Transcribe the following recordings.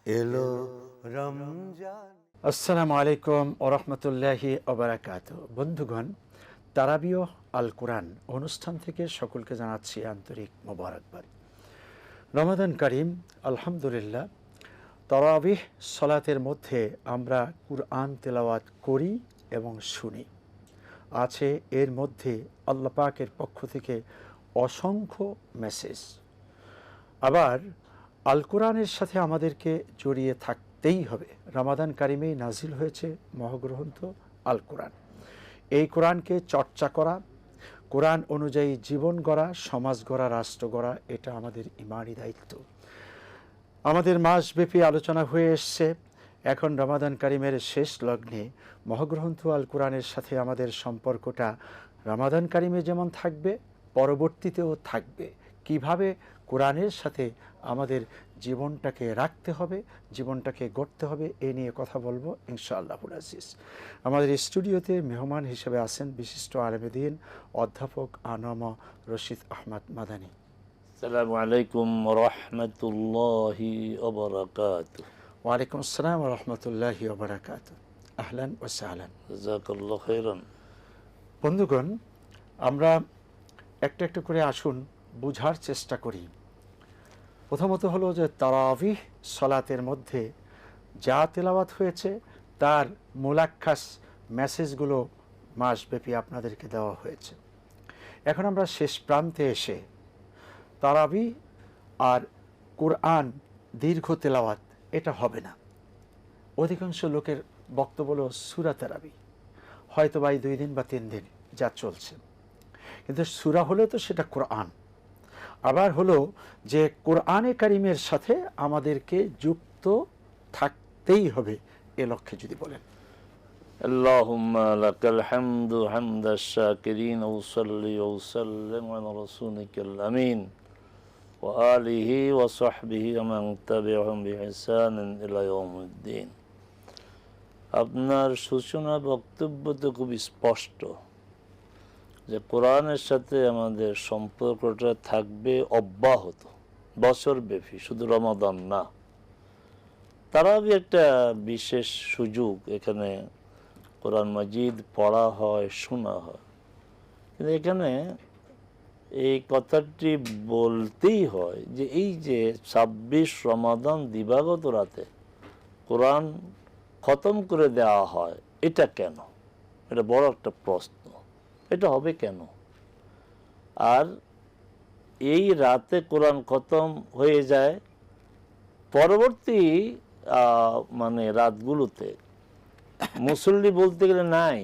এলো রমজান। আসসালামু আলাইকুম ওয়া রাহমাতুল্লাহি ওয়া বারাকাতুহু। বন্ধুগণ, তারাবিয়হ আল কোরআন অনুষ্ঠান থেকে সকলকে জানাচ্ছি আন্তরিক মোবারকবাদ। রমাদান কারীম, আলহামদুলিল্লাহ। তারাবিহ সালাতের মধ্যে আমরা কুরআন তেলাওয়াত করি এবং শুনি। আছে এর মধ্যে আল্লাহ পাকের পক্ষ থেকে অসংখ্য মেসেজ। আবার আল কোরআনের সাথে আমাদেরকে জড়িয়ে থাকতেই হবে। রমাদান কারিমেই নাজিল হয়েছে মহাগ্রন্থ আল কোরআন। এই কোরআনকে চর্চা করা, কোরআন অনুযায়ী জীবন গড়া, সমাজ গড়া, রাষ্ট্র গড়া, এটা আমাদের ইমানি দায়িত্ব। আমাদের মাসব্যাপী আলোচনা হয়ে এসছে। এখন রমাদান কারিমের শেষ লগ্নে মহাগ্রন্থ আল কোরআনের সাথে আমাদের সম্পর্কটা রমাদান কারিমে যেমন থাকবে, পরবর্তীতেও থাকবে। কিভাবে কোরআনের সাথে আমাদের জীবনটাকে রাখতে হবে, জীবনটাকে গড়তে হবে, এ নিয়ে কথা বলবো ইনশাআল্লাহুল আজিজ। আমাদের স্টুডিওতে মেহমান হিসেবে আছেন বিশিষ্ট আলেমে দ্বীন অধ্যাপক আনম রশিদ আহমদ মাদানী। আসসালামু আলাইকুম ওয়া রাহমাতুল্লাহি ওয়া বারাকাতুহু। ওয়ালাইকুম আসসালাম ওয়া রাহমাতুল্লাহি ওয়া বারাকাতুহু। আহলান ওয়া সাহলান। জাযাকাল্লাহু খাইরান। বন্ধুগণ, আমরা একটা একটা করে আসুন বুঝার চেষ্টা করি। প্রথমত হলো যে তারাবিহ সালাতের মধ্যে যা তেলাওয়াত হয়েছে তার মুলাক্কাস মেসেজগুলো মাসব্যাপী আপনাদেরকে দেওয়া হয়েছে। এখন আমরা শেষ প্রান্তে এসে তারাবি আর কোরআন দীর্ঘ তেলাওয়াত এটা হবে না। অধিকাংশ লোকের বক্তব্য হলো সূরা তারাবি, হয়তো বা 2 দিন বা 3 দিন যা চলছে। কিন্তু সূরা হলে তো সেটা কোরআন। আবার হলো যে কোরআনে কারিমের সাথে আমাদেরকে যুক্ত থাকতেই হবে, এ লক্ষ্যে যদি বলেন। আল্লাহুম্মা লাকাল হামদু হামদাশ শাকিরিন ওয়া সাল্লি ওয়া সাল্লিম আলা রাসূলিকাল আমিন ওয়া আলিহি ওয়া সাহবিহি ওয়া মান তাবি'আহুম বিইহসানিন ইলা ইয়াউমিদ্দিন। আপনার সূচনা বক্তব্য তো খুব স্পষ্ট যে কোরআনের সাথে আমাদের সম্পর্কটা থাকবে অব্যাহত বছরব্যাপী, শুধু রমাদান না। তারাবি একটা বিশেষ সুযোগ, এখানে কোরআন মাজিদ পড়া হয়, শোনা হয়। কিন্তু এখানে এই কথাটি বলতেই হয় যে এই যে 26 রমাদান দিবাগত রাতে কোরআন খতম করে দেওয়া হয়, এটা কেন? এটা বড় একটা প্রশ্ন। এটা হবে কেন? আর এই রাতে কোরআন খতম হয়ে যায়, পরবর্তী মানে রাতগুলোতে মুসল্লি বলতে গেলে নাই।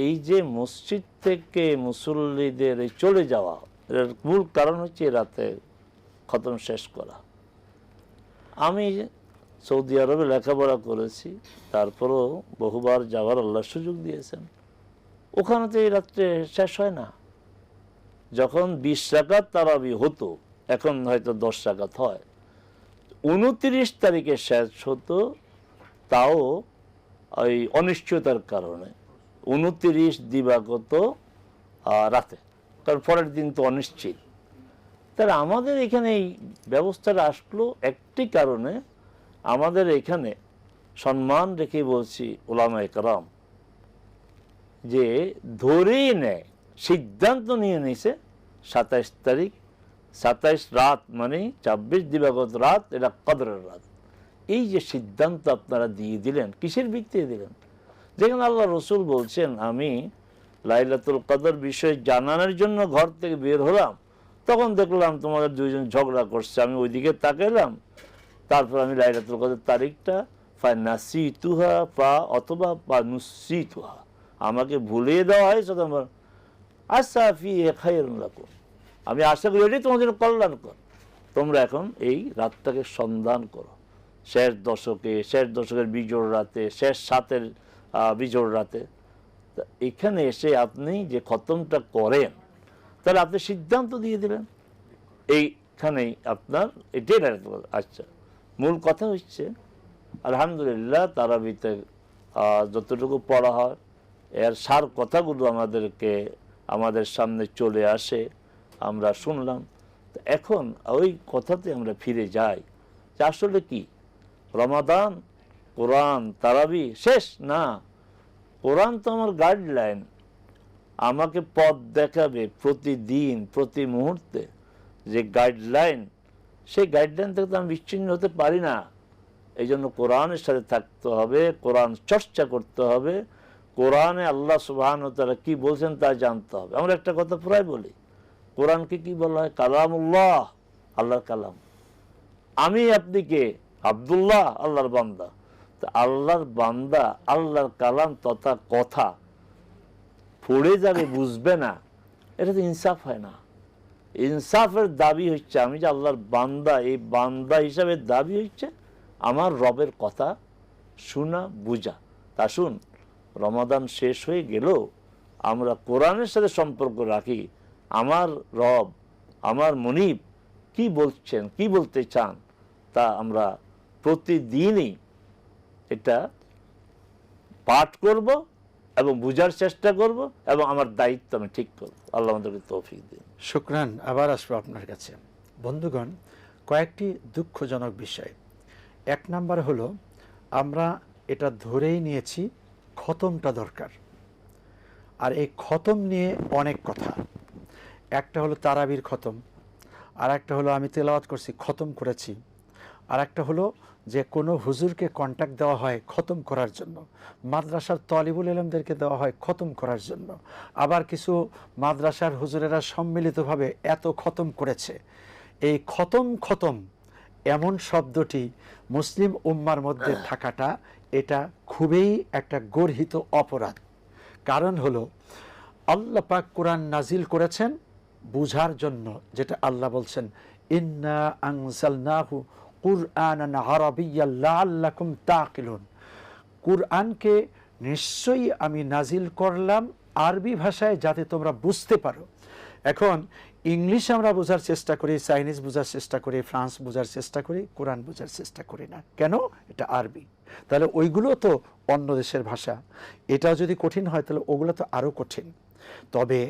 এই যে মসজিদ থেকে মুসল্লিদের চলে যাওয়া, এর মূল কারণ হচ্ছে রাতে খতম শেষ করা। আমি সৌদি আরবে লেখাপড়া করেছি, তারপরেও বহুবার যাওয়ার আল্লাহ সুযোগ দিয়েছেন। ওখানে তো এই রাত্রে শেষ হয় না। যখন 20 রাকাত তারাবি হতো, এখন হয়তো 10 রাকাত হয়। 29 তারিখে শেষ হতো, তাও ওই অনিশ্চয়তার কারণে 29 দিবাগত রাতে, কারণ পরের দিন তো অনিশ্চিত। তাহলে আমাদের এখানে এই ব্যবস্থাটা আসলো একটি কারণে। আমাদের এখানে সম্মান রেখে বলছি উলামায়ে কেরাম যে ধরেই নেয়, সিদ্ধান্ত নিয়ে নিছে 27 তারিখ, 27 রাত মানে 26 দিবাগত রাত, এটা কদরের রাত। এই যে সিদ্ধান্ত আপনারা দিয়ে দিলেন, কিসের ভিত্তিতে দিলেন? যেখানে আল্লাহ রসুল বলছেন, আমি লাইলাতুল কদর বিষয়ে জানানোর জন্য ঘর থেকে বের হলাম, তখন দেখলাম তোমাদের দুইজন ঝগড়া করছে। আমি ওইদিকে তাকাইলাম, তারপর আমি লাইলাতুল কদর তারিখটা ফানাসিতুহা পা অথবা পানুসিতুহা, আমাকে ভুলিয়ে দেওয়া হয়েছে। তোমার আশা ফি খায়রুন লাকুম, আমি আশা করি এটাই তোমাদের কল্যাণকর। তোমরা এখন এই রাতটাকে সন্ধান করো, শেষ দশকের বিজোড় রাতে, শেষ 7-এর বিজোড় রাতে। এখানে এসে আপনি যে খতমটা করেন, তাহলে আপনি সিদ্ধান্ত দিয়ে দিলেন এইখানেই আপনার এটাই। আচ্ছা, মূল কথা হচ্ছে আলহামদুলিল্লাহ তারাবিতে যতটুকু পড়া হয় এর সার কথাগুলো আমাদের সামনে চলে আসে, আমরা শুনলাম। এখন ওই কথাতে আমরা ফিরে যাই যে আসলে কি রমাদান, কোরআন, তারাবি শেষ না। কোরআন তো আমার গাইডলাইন, আমাকে পথ দেখাবে প্রতিদিন প্রতি মুহূর্তে যে গাইডলাইন, সেই গাইডলাইন থেকে তো আমি বিচ্ছিন্ন হতে পারি না। এই জন্য কোরআনের সাথে থাকতে হবে, কোরআন চর্চা করতে হবে, কোরআনে আল্লাহ সুবহানাহু ওয়া তাআলা কি বলছেন তা জানতে হবে। আমরা একটা কথা প্রায় বলি, কোরআনকে কি বলা হয়? কালামুল্লাহ, আল্লাহর কালাম। আমি আপনি কে? আব্দুল্লাহ, আল্লাহর বান্দা। তা আল্লাহর বান্দা আল্লাহর কালাম তথা কথা পড়ে যাবে, বুঝবে না, এটা তো ইনসাফ হয় না। ইনসাফের দাবি হচ্ছে আমি যে আল্লাহর বান্দা, এই বান্দা হিসাবে দাবি হচ্ছে আমার রবের কথা শোনা, বুঝা। তা শুন, রমাদান শেষ হয়ে গেলেও আমরা কোরআনের সাথে সম্পর্ক রাখি। আমার রব, আমার মনিব কি বলছেন, কি বলতে চান, তা আমরা প্রতিদিনই এটা পাঠ করব এবং বুঝার চেষ্টা করব এবং আমার দায়িত্ব আমি ঠিক করব। আল্লাহ আমাদেরকে তৌফিক দিন। শুকরান। আবার আসবো আপনার কাছে। বন্ধুগণ, কয়েকটি দুঃখজনক বিষয়। এক নাম্বার হলো, আমরা এটা ধরেই নিয়েছি খতমটা দরকার, আর এই খতম নিয়ে অনেক কথা। একটা হলো তারাবির খতম, আর একটা হলো আমি তেলাওয়াত করছি খতম করেছি, আর একটা হলো যে কোনো হুজুরকে কন্ট্যাক্ট দেওয়া হয় খতম করার জন্য, মাদ্রাসার তলিবুল ইলমদেরকে দেওয়া হয় খতম করার জন্য, আবার কিছু মাদ্রাসার হুজুরেরা সম্মিলিতভাবে এত খতম করেছে। এই খতম খতম এমন শব্দটি মুসলিম উম্মার মধ্যে থাকাটা এটা খুবই একটা গর্হিত অপরাধ। কারণ হলো, আল্লাহ পাক কোরআন নাজিল করেছেন বুঝার জন্য, যেটা আল্লাহ বলছেন ইন্না আনজালনাহু কুরআনান আরাবিয়্যান লাআল্লাকুম তাকিলুন। কুরআনকে নিশ্চয়ই আমি নাজিল করলাম আরবি ভাষায় যাতে তোমরা বুঝতে পারো। এখন ইংলিশ আমরা বোঝার চেষ্টা করি, চাইনিজ বোঝার চেষ্টা করি, ফ্রান্স বোঝার চেষ্টা করি, কোরআন বোঝার চেষ্টা করি না কেন? এটা আরবি। তাহলে ওইগুলো তো অন্য দেশের ভাষা, এটাও যদি কঠিন হয় তাহলে ওগুলো তো আরও কঠিন। তবে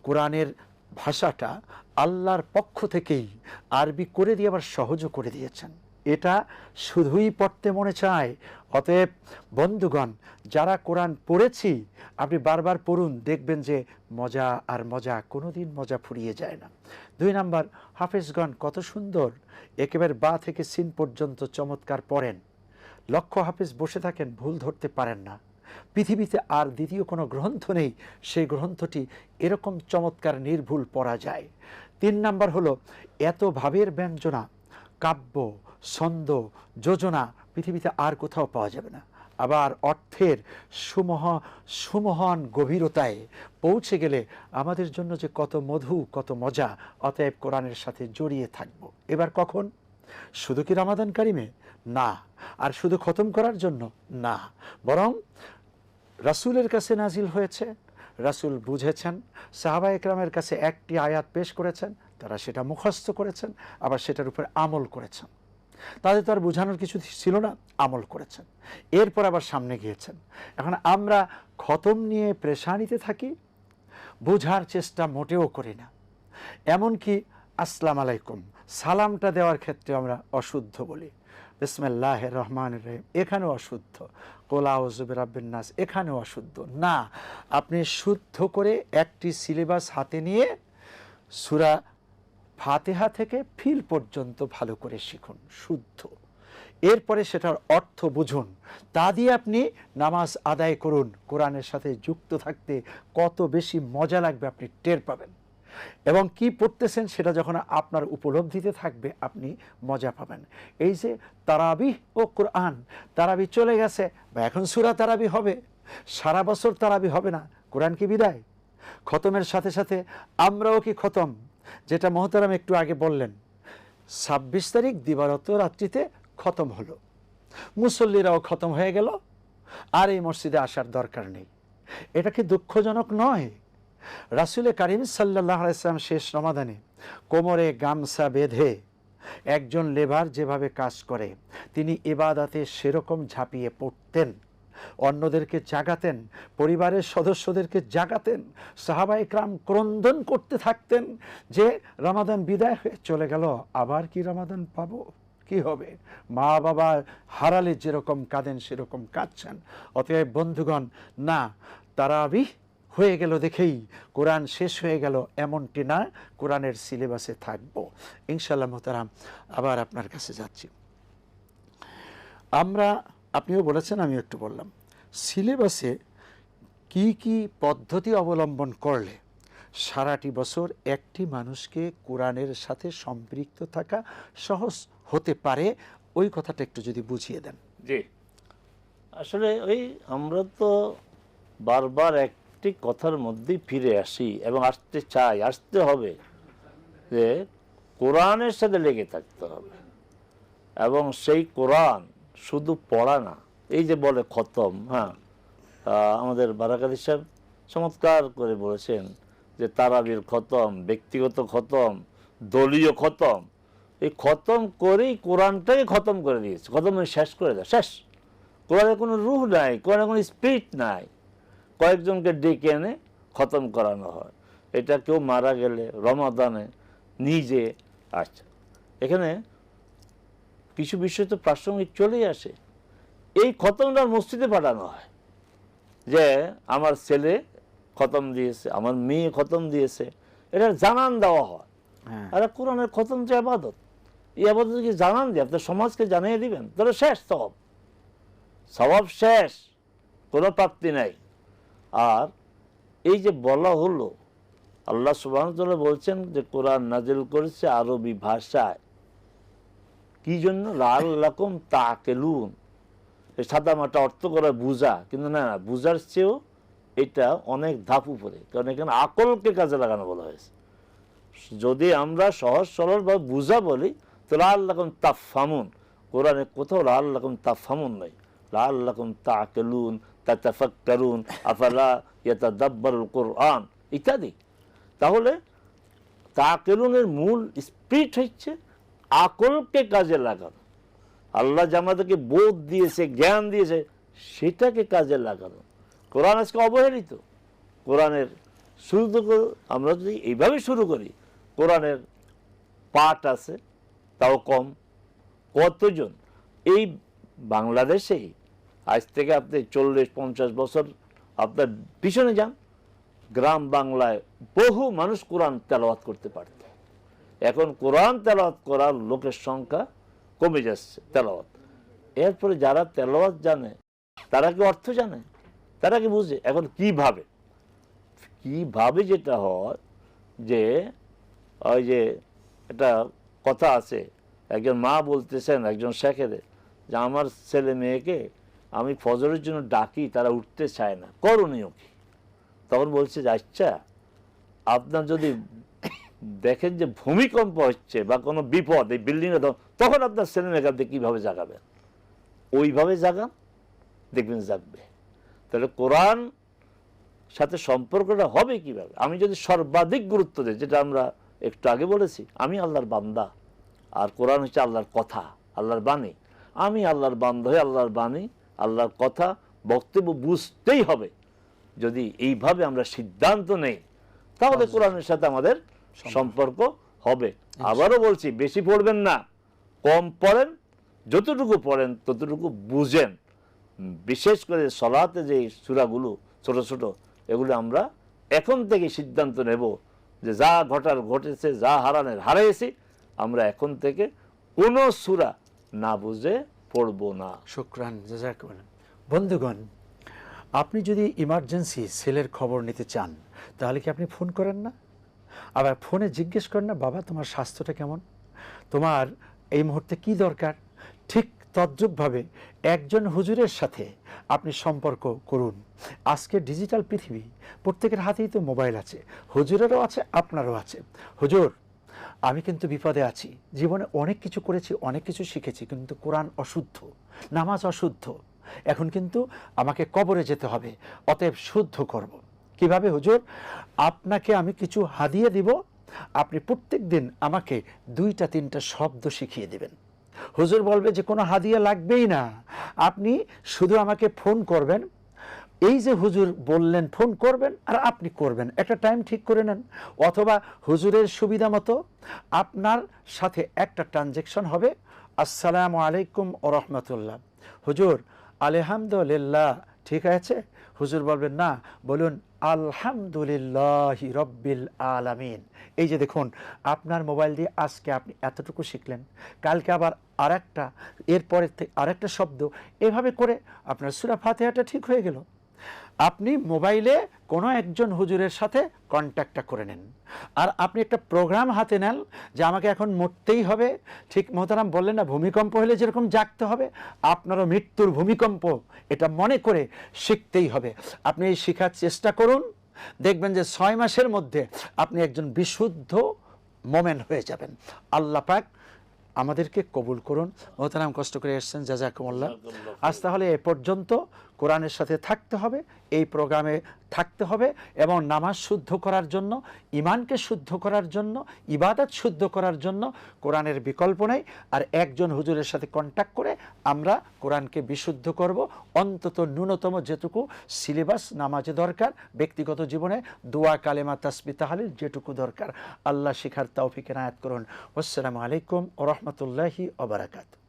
কোরআনের ভাষাটা আল্লাহর পক্ষ থেকেই আরবি করে দিয়ে আবার সহজও করে দিয়েছেন। এটা শুধুই পড়তে মনে চায়। অতএব বন্ধুগণ, যারা কোরআন পড়েছি আপনি বারবার পড়ুন, দেখবেন যে মজা আর মজা, কোনোদিন মজা ফুরিয়ে যায় না। 2 নাম্বার, হাফেজগণ কত সুন্দর একেবারে বা থেকে সিন পর্যন্ত চমৎকার পড়েন। লক্ষ হাফেজ বসে থাকেন, ভুল ধরতে পারেন না। পৃথিবীতে আর দ্বিতীয় কোনো গ্রন্থ নেই সেই গ্রন্থটি এরকম চমৎকার নির্ভুল পড়া যায়। 3 নাম্বার হলো, এত ভাবের ব্যঞ্জনা, কাব্য, ছন্দ, যোজনা পৃথিবীতে আর কোথাও পাওয়া যাবে না। আবার অর্থের সুমহান গভীরতায় পৌঁছে গেলে আমাদের জন্য যে কত মধু, কত মজা। অতএব কোরআনের সাথে জড়িয়ে থাকবো। এবার কখন? শুধু কি রমাদান কারিমে? না। আর শুধু খতম করার জন্য? না। বরং রাসূলের কাছে নাজিল হয়েছে, রাসূল বুঝেছেন, সাহাবা একরামের কাছে একটি আয়াত পেশ করেছেন, তারা সেটা মুখস্থ করেছেন, আবার সেটার উপর আমল করেছেন। তাদের তো আর বোঝানোর কিছু ছিল না, আমল করেছেন, এরপর আবার সামনে গিয়েছেন। এখন আমরা খতম নিয়ে পেরেশানিতে থাকি, বোঝার চেষ্টা মোটেও করি না। এমনকি আসসালামু আলাইকুম সালামটা দেওয়ার ক্ষেত্রে আমরা অশুদ্ধ বলি, বিসমিল্লাহির রহমানির রহিম এখানেও অশুদ্ধ, কুল আউযু বিরাব্বিন নাস এখানেও অশুদ্ধ। না, আপনি শুদ্ধ করে একটি সিলেবাস হাতে নিয়ে সূরা ফাতিহা থেকে ফিল পর্যন্ত ভালো করে শিখুন, শুদ্ধ। এরপরে সেটার অর্থ বুঝুন, তা দিয়ে আপনি নামাজ আদায় করুন। কোরআনের সাথে যুক্ত থাকতে কত বেশি মজা লাগবে আপনি টের পাবেন, এবং কি পড়তেছেন সেটা যখন আপনার উপলব্ধিতে থাকবে আপনি মজা পাবেন। এই যে তারাবিহ ও কোরআন, তারাবি চলে গেছে বা এখন সূরা তারাবি হবে, সারা বছর তারাবি হবে না, কোরআন কি বিদায়? খতমের সাথে সাথে আমরাও কি খতম? যেটা মোহতারাম একটু আগে বললেন, 26 তারিখ দিবারত রাত্রিতে খতম হলো, মুসল্লিরাও খতম হয়ে গেল, আর এই মসজিদে আসার দরকার নেই। এটা কি দুঃখজনক নয়? রাসূল কারীম সাল্লাল্লাহু আলাইহি ওয়াসাল্লাম শেষ রমাদানে কোমরে গামছা বেঁধে একজন লেবার যেভাবে কাজ করে তিনি ইবাদতে সেরকম ঝাঁপিয়ে পড়তেন, অন্যদেরকে জাগাতেন, পরিবারের সদস্যদেরকে জাগাতেন। সাহাবায়ে কেরাম ক্রন্দন করতে থাকতেন যে রমাদান বিদায় হয়ে চলে গেল, আবার কি রমাদান পাবো, কি হবে? মা বাবা হারালে যেরকম কাঁদেন সেরকম কাঁদছেন। অতএব বন্ধুগণ, না তারাবিহ হয়ে গেল দেখেই কোরআন শেষ হয়ে গেল এমনটি না, কোরআনের সিলেবাসে থাকবো ইনশাআল্লাহ। মোহতারাম, আবার আপনার কাছে যাচ্ছি। আপনিও বলেছেন, আমি একটু বললাম, সিলেবাসে কি কি পদ্ধতি অবলম্বন করলে সারাটি বছর একটি মানুষকে কোরআনের সাথে সম্পৃক্ত থাকা সহজ হতে পারে, ওই কথাটা একটু যদি বুঝিয়ে দেন। জি, আসলে ওই আমরা তো বারবার একটি কথার মধ্যেই ফিরে আসি এবং আসতে চাই, আসতে হবে যে কোরআনের সাথে লেগে থাকতে হবে। এবং সেই কোরআন শুধু পড়া না, এই যে বলে খতম, হ্যাঁ, আমাদের বারাকাতি সাহেব চমৎকার করে বলেছেন যে তারাবির খতম, ব্যক্তিগত খতম, দলীয় খতম, এই খতম করেই কোরআনটাকে খতম করে দিয়েছে। খতম শেষ করে দেয়, শেষ। কোরআনের কোনো রূহ নাই, কোরআনের কোনো স্পিরিট নাই। কয়েকজনকে ডেকে এনে খতম করানো হয়। এটা কেউ মারা গেলে রমাদানে নিজে। আচ্ছা, এখানে কিছু বিষয় তো প্রাসঙ্গিক চলেই আসে। এই খতমটা মসজিদে পাঠানো হয়, যে আমার ছেলে খতম দিয়েছে, আমার মেয়ে খতম দিয়েছে, এটা জানান দেওয়া হয়। আর কোরআনের খতম যে আবাদত, এই আবাদতকে জানান দিয়ে আপনার সমাজকে জানিয়ে দিবেন, তাহলে শেষ সওয়াব, সওয়াব শেষ, কোনো প্রাপ্তি নাই। আর এই যে বলা হলো, আল্লাহ সুবহানাহু ওয়া তাআলা বলছেন যে কোরআন নাজিল করেছে আরবি ভাষায়, কি জন্য? লাআল্লাকুম তাআকিলুন। এই সাদা মাটা অর্থ করা বুঝা, কিন্তু না, বুঝার চেয়েও এটা অনেক ধাপ উপরে, কারণ এখানে আকলকে কাজে লাগানো বলা হয়েছে। যদি আমরা সহজ সরল বা বুঝা বলি তো লাআল্লাকুম তাফহামুন, কোরআনে কোথাও লাআল্লাকুম তাফহামুন নাই, লাআল্লাকুম তাআকিলুন, তাতাফাক্কারুন, আফালা ইয়াতাদাব্বারুল কুরআন ইত্যাদি। তাহলে তাআকিলুনের মূল স্পিরিট হচ্ছে আকলকে কাজে লাগানো। আল্লাহ যে আমাদেরকে বোধ দিয়েছে, জ্ঞান দিয়েছে, সেটাকে কাজে লাগানো। কোরআন আজকে অবহেলিত। কোরআনের শুরু তো আমরা যদি এইভাবে শুরু করি, কোরআনের পাঠ আছে তাও কম। কতজন এই বাংলাদেশেই আজ থেকে আপনি 40-50 বছর আপনার পিছনে যান, গ্রাম বাংলায় বহু মানুষ কোরআন তেলাওয়াত করতে পারত। এখন কোরআন তেলাওয়াত করার লোকের সংখ্যা কমে যাচ্ছে, তেলাওয়াত। এরপরে যারা তেলাওয়াত জানে তারা কি অর্থ জানে, তারা কি বুঝে? এখন কিভাবে যেটা হয় যে ওই যে একটা কথা আছে, একজন মা বলতেছেন একজন শেখের যে আমার ছেলে মেয়েকে আমি ফজরের জন্য ডাকি, তারা উঠতে চায় না, করণীয় কি? তখন বলছে যে আচ্ছা, আপনার যদি দেখেন যে ভূমিকম্প হচ্ছে বা কোনো বিপদ এই বিল্ডিংয়ে, তখন আপনার ছেলে মেয়েকে আপনি কীভাবে জাগাবেন? ওইভাবে জাগান, দেখবেন জাগবে। তাহলে কোরআন সাথে সম্পর্কটা হবে কিভাবে? আমি যদি সর্বাধিক গুরুত্ব দিই, যেটা আমরা একটু আগে বলেছি, আমি আল্লাহর বান্দা আর কোরআন হচ্ছে আল্লাহর কথা, আল্লাহর বাণী। আমি আল্লাহর বান্দা হয়ে আল্লাহর বাণী, আল্লাহর কথা, বক্তব্য বুঝতেই হবে। যদি এইভাবে আমরা সিদ্ধান্ত নেই, তাহলে কোরআনের সাথে আমাদের সম্পর্ক হবে। আবারও বলছি, বেশি পড়বেন না, কম পড়েন, যতটুকু পড়েন ততটুকু বুঝেন। বিশেষ করে সলাতে যে সূরাগুলো ছোট ছোট, এগুলো আমরা এখন থেকে সিদ্ধান্ত নেব যে যা ঘটার ঘটেছে, যা হারানোর হারিয়েছি, আমরা এখন থেকে কোনো সূরা না বুঝে পড়ব না। শুকরান, জাযাকুমুল্লাহ। বন্ধুগণ, আপনি যদি ইমার্জেন্সি সেলের খবর নিতে চান, তাহলে কি আপনি ফোন করেন না? আবার ফোনে জিজ্ঞেস করেন না, বাবা তোমার স্বাস্থ্যটা কেমন, তোমার এই মুহূর্তে কি দরকার? ঠিক তদ্রূপভাবে একজন হুজুরের সাথে আপনি সম্পর্ক করুন। আজকে ডিজিটাল পৃথিবী, প্রত্যেকের হাতেই তো মোবাইল আছে, হুজুরেরও আছে, আপনারও আছে। হুজুর, আমি কিন্তু বিপদে আছি, জীবনে অনেক কিছু করেছি, অনেক কিছু শিখেছি, কিন্তু কোরআন অশুদ্ধ, নামাজ অশুদ্ধ, এখন কিন্তু আমাকে কবরে যেতে হবে, অতএব শুদ্ধ করব। কিভাবে হুজুর? আপনাকে আমি কিছু হাদিয়া দিব, আপনি প্রত্যেক দিন আমাকে 2-3টা শব্দ শিখিয়ে দিবেন। হুজুর বলবে যে কোনো হাদিয়া লাগবেই না, আপনি শুধু আমাকে ফোন করবেন। এই যে হুজুর বললেন ফোন করবেন আর আপনি করবেন, একটা টাইম ঠিক করে নেন, অথবা হুজুরের সুবিধা মতো আপনার সাথে একটা ট্রানজ্যাকশন হবে, আসসালামু আলাইকুম ওরহমতুল্লাহ। হুজুর আলহামদুলিল্লাহ ঠিক আছে? হুজুর বলবেন না, বলুন আলহামদুলিল্লাহি রব্বিল আলামিন। এই যে দেখুন, আপনার মোবাইল দিয়ে আজকে আপনি এতটুকু শিখলেন, কালকে আবার আরেকটা, এরপরে আরেকটা শব্দ, এভাবে করে আপনার সূরা ফাতিহাটা ঠিক হয়ে গেল। আপনি মোবাইলে কোনো একজন হুজুরের সাথে কন্ট্যাক্টটা করে নেন, আর আপনি একটা প্রোগ্রাম হাতে নেন যে আমাকে এখন মরতেই হবে। ঠিক মোহতারাম বললেন না, ভূমিকম্প হলে যেরকম জাগতে হবে, আপনারও মৃত্যুর ভূমিকম্প এটা মনে করে শিখতেই হবে। আপনি এই শেখার চেষ্টা করুন, দেখবেন যে 6 মাসের মধ্যে আপনি একজন বিশুদ্ধ মোমেন হয়ে যাবেন। আল্লাহ পাক আমাদেরকে কবুল করুন। মোহতারাম কষ্ট করে এসেছেন, জাযাকুমুল্লাহ। আজ তাহলে এ পর্যন্ত। কোরআনের সাথে থাকতে হবে, এই প্রোগ্রামে থাকতে হবে, এবং নামাজ শুদ্ধ করার জন্য, ইমানকে শুদ্ধ করার জন্য, ইবাদত শুদ্ধ করার জন্য কোরআনের বিকল্প নেই। আর একজন হুজুরের সাথে কন্ট্যাক্ট করে আমরা কোরআনকে বিশুদ্ধ করব। অন্তত ন্যূনতম যেটুকু সিলেবাস নামাজে দরকার, ব্যক্তিগত জীবনে দোয়া, কালেমা, তাসবিহ, তাহলিল যেটুকু দরকার, আল্লাহ শিখার তৌফিক এনায়েত করুন। আসসালামু আলাইকুম ওয়া রাহমাতুল্লাহি ওয়া বারাকাতুহু।